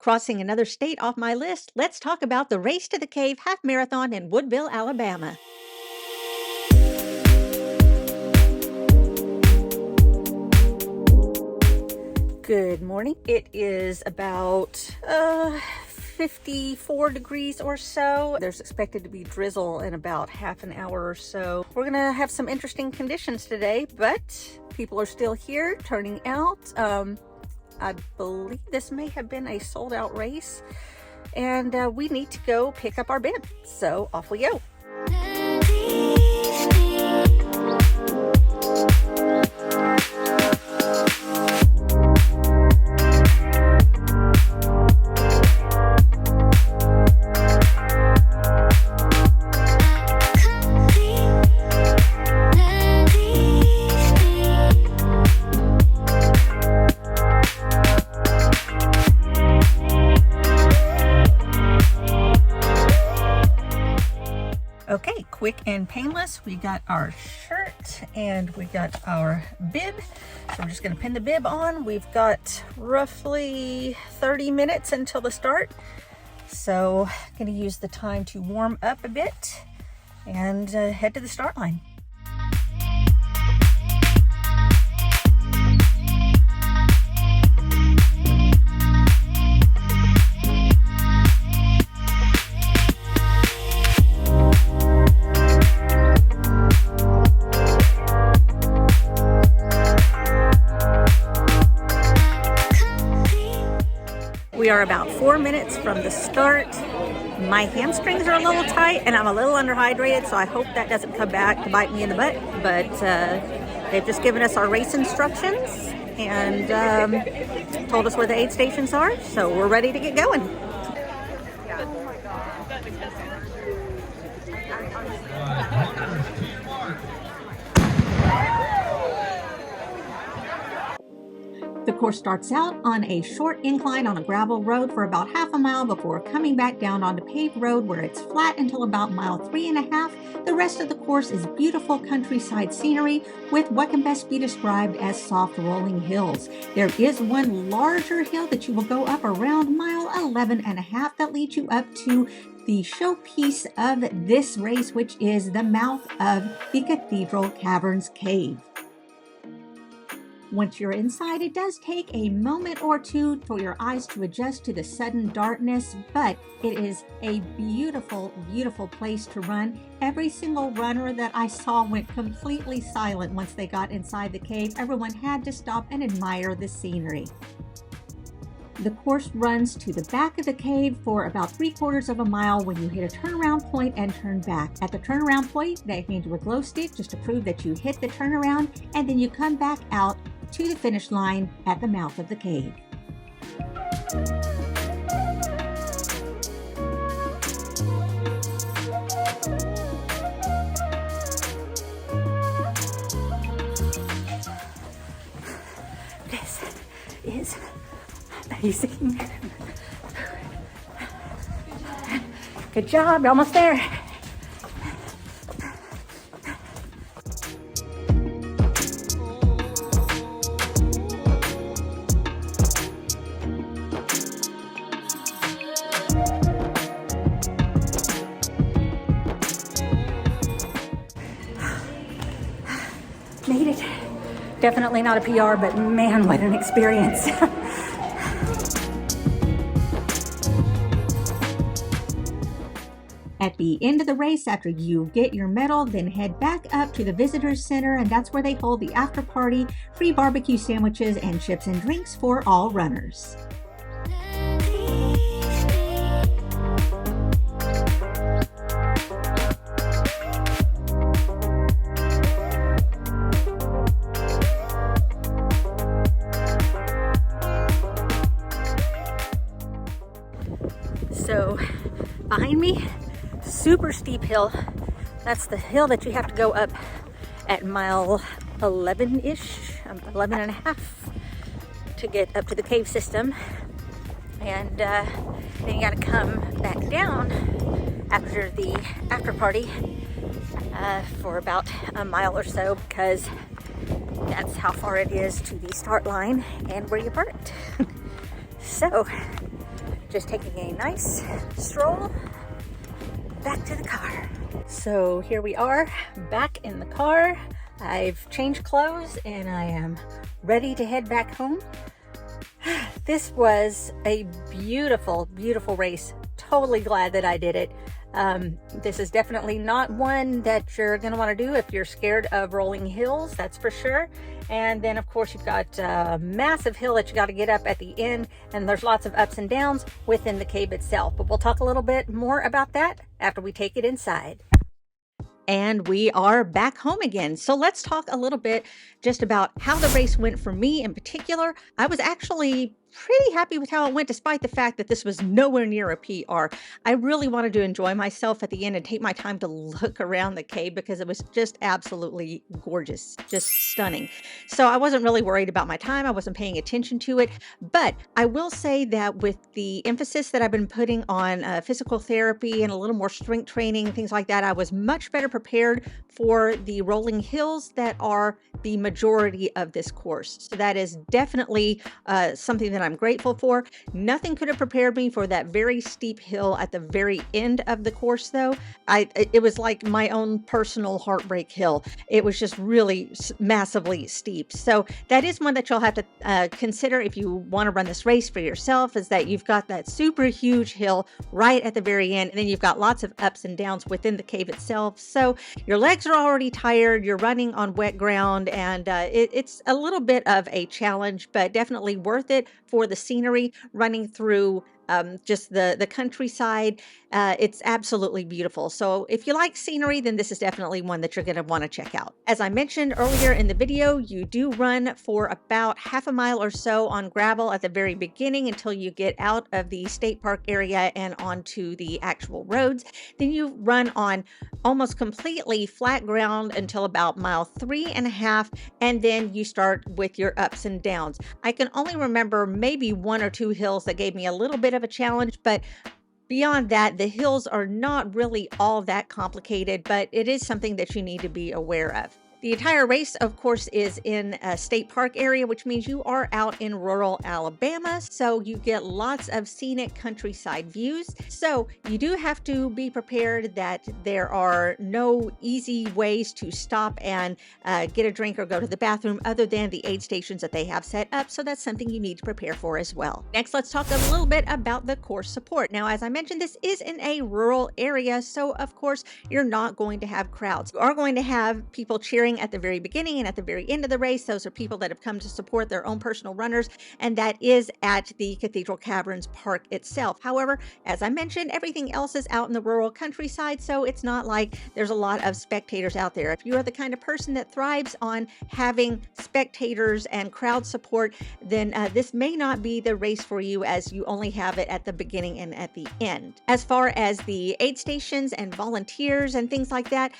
Crossing another state off my list, let's talk about the Race to the Cave Half Marathon in Woodville, Alabama. Good morning. It is about 54 degrees or so. There's expected to be drizzle in about half an hour or so. We're gonna have some interesting conditions today, but people are still here turning out. I believe this may have been a sold out race, and we need to go pick up our bib. So off we go. Okay, quick and painless. We got our shirt and we got our bib. So we're just gonna pin the bib on. We've got roughly 30 minutes until the start. So gonna use the time to warm up a bit and head to the start line. We are about 4 minutes from the start. My hamstrings are a little tight and I'm a little underhydrated, so I hope that doesn't come back to bite me in the butt. But they've just given us our race instructions and told us where the aid stations are, so we're ready to get going. The course starts out on a short incline on a gravel road for about half a mile before coming back down onto paved road where it's flat until about mile 3.5. The rest of the course is beautiful countryside scenery with what can best be described as soft rolling hills. There is one larger hill that you will go up around mile 11.5 that leads you up to the showpiece of this race, which is the mouth of the Cathedral Caverns Cave. Once you're inside, it does take a moment or two for your eyes to adjust to the sudden darkness, but it is a beautiful, beautiful place to run. Every single runner that I saw went completely silent once they got inside the cave. Everyone had to stop and admire the scenery. The course runs to the back of the cave for about 3/4 of a mile when you hit a turnaround point and turn back. At the turnaround point, they hand you a glow stick just to prove that you hit the turnaround, and then you come back out to the finish line at the mouth of the cave. This is amazing. Good job, you're almost there. Made it. Definitely not a PR, but man, what an experience. At the end of the race, after you get your medal, then head back up to the visitors center, and that's where they hold the after party, free barbecue sandwiches and chips and drinks for all runners. So behind me, super steep hill. That's the hill that you have to go up at mile 11-ish, 11.5 to get up to the cave system. And then you gotta come back down after the after party for about a mile or so, because that's how far it is to the start line and where you parked. So just taking a nice stroll back to the car. So here we are back in the car. I've changed clothes and I am ready to head back home. This was a beautiful, beautiful race. Totally glad that I did it. This is definitely not one that you're going to want to do if you're scared of rolling hills, that's for sure. And then of course you've got a massive hill that you got to get up at the end, and there's lots of ups and downs within the cave itself. But we'll talk a little bit more about that after we take it inside. And we are back home again. So let's talk a little bit just about how the race went for me in particular. I was actually pretty happy with how it went, despite the fact that this was nowhere near a PR. I really wanted to enjoy myself at the end and take my time to look around the cave because it was just absolutely gorgeous, just stunning. So I wasn't really worried about my time. I wasn't paying attention to it. But I will say that with the emphasis that I've been putting on physical therapy and a little more strength training, things like that, I was much better prepared for the rolling hills that are the majority of this course. So that is definitely something that I'm grateful for. Nothing could have prepared me for that very steep hill at the very end of the course, though. It was like my own personal heartbreak hill. It was just really massively steep. So that is one that you'll have to consider if you want to run this race for yourself, is that you've got that super huge hill right at the very end, and then you've got lots of ups and downs within the cave itself. So your legs are already tired, you're running on wet ground, and it's a little bit of a challenge, but definitely worth it for the scenery running through just the countryside. It's absolutely beautiful. So if you like scenery, then this is definitely one that you're going to want to check out. As I mentioned earlier in the video, you do run for about half a mile or so on gravel at the very beginning until you get out of the state park area and onto the actual roads. Then you run on almost completely flat ground until about mile 3.5, and then you start with your ups and downs. I can only remember maybe 1 or 2 hills that gave me a little bit of a challenge, but beyond that, the hills are not really all that complicated, but it is something that you need to be aware of. The entire race, of course, is in a state park area, which means you are out in rural Alabama, so you get lots of scenic countryside views. So you do have to be prepared that there are no easy ways to stop and get a drink or go to the bathroom other than the aid stations that they have set up. So that's something you need to prepare for as well. Next, let's talk a little bit about the course support. Now, as I mentioned, this is in a rural area, so of course, you're not going to have crowds. You are going to have people cheering at the very beginning and at the very end of the race. Those are people that have come to support their own personal runners, and that is at the Cathedral Caverns Park itself. However, as I mentioned, everything else is out in the rural countryside, so it's not like there's a lot of spectators out there. If you are the kind of person that thrives on having spectators and crowd support, then this may not be the race for you, as you only have it at the beginning and at the end. As far as the aid stations and volunteers and things like that,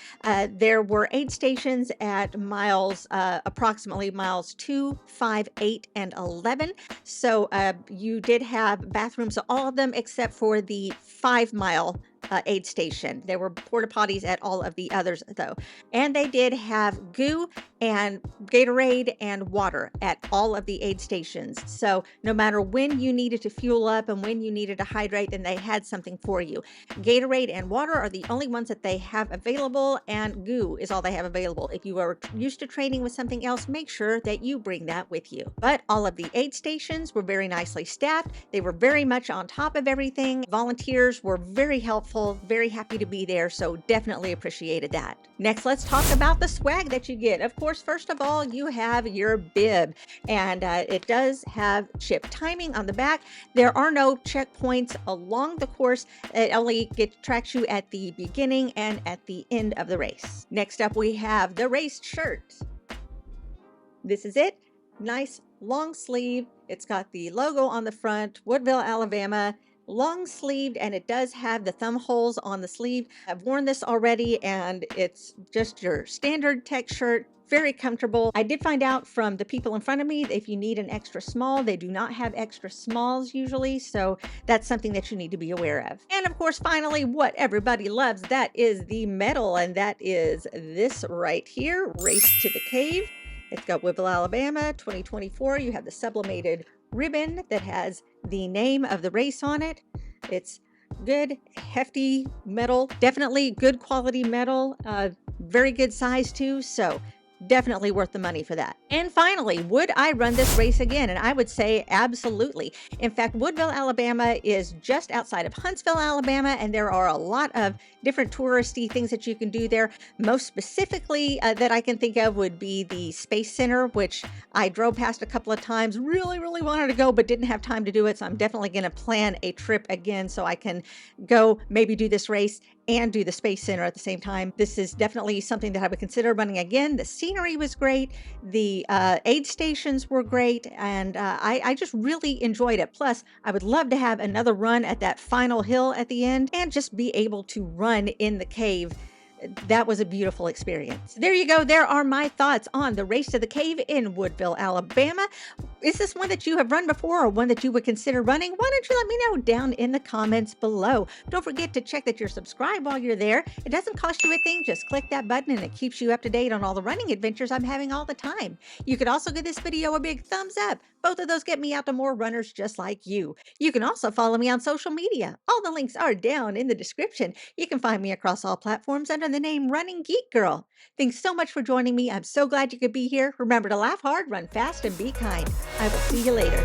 there were aid stations at miles, approximately miles 2, 5, 8, and 11. So you did have bathrooms at all of them except for the 5-mile aid station. There were porta potties at all of the others, though. And they did have goo and Gatorade and water at all of the aid stations. So no matter when you needed to fuel up and when you needed to hydrate, then they had something for you. Gatorade and water are the only ones that they have available, and goo is all they have available. If you are used to training with something else, make sure that you bring that with you. But all of the aid stations were very nicely staffed. They were very much on top of everything. Volunteers were very helpful, very happy to be there, so definitely appreciated that. Next, let's talk about the swag that you get. Of course, first of all, you have your bib, and it does have chip timing on the back. There are no checkpoints along the course. It only tracks you at the beginning and at the end of the race. Next up, we have the race shirt. This is it. Nice long sleeve. It's got the logo on the front, Woodville, Alabama. Long sleeved, and it does have the thumb holes on the sleeve. I've worn this already, and it's just your standard tech shirt. Very comfortable. I did find out from the people in front of me that if you need an extra small, they do not have extra smalls usually, so that's something that you need to be aware of. And of course, finally, what everybody loves, that is the medal, and that is this right here, Race to the Cave. It's got Woodville, Alabama, 2024. You have the sublimated ribbon that has the name of the race on it. It's good, hefty metal, definitely good quality metal, very good size too. So definitely worth the money for that. And finally, would I run this race again? And I would say absolutely. In fact, Woodville, Alabama is just outside of Huntsville, Alabama, and there are a lot of different touristy things that you can do there. Most specifically that I can think of would be the Space Center, which I drove past a couple of times, really wanted to go, but didn't have time to do it. So I'm definitely going to plan a trip again so I can go maybe do this race and do the Space Center at the same time. This is definitely something that I would consider running again. The scenery was great. The aid stations were great. And I just really enjoyed it. Plus, I would love to have another run at that final hill at the end and just be able to run in the cave. That was a beautiful experience. There you go. There are my thoughts on the Race to the Cave in Woodville, Alabama. Is this one that you have run before or one that you would consider running? Why don't you let me know down in the comments below. Don't forget to check that you're subscribed while you're there. It doesn't cost you a thing. Just click that button and it keeps you up to date on all the running adventures I'm having all the time. You could also give this video a big thumbs up. Both of those get me out to more runners just like you. You can also follow me on social media. All the links are down in the description. You can find me across all platforms under the name Running Geek Girl. Thanks so much for joining me. I'm so glad you could be here. Remember to laugh hard, run fast, and be kind. I will see you later.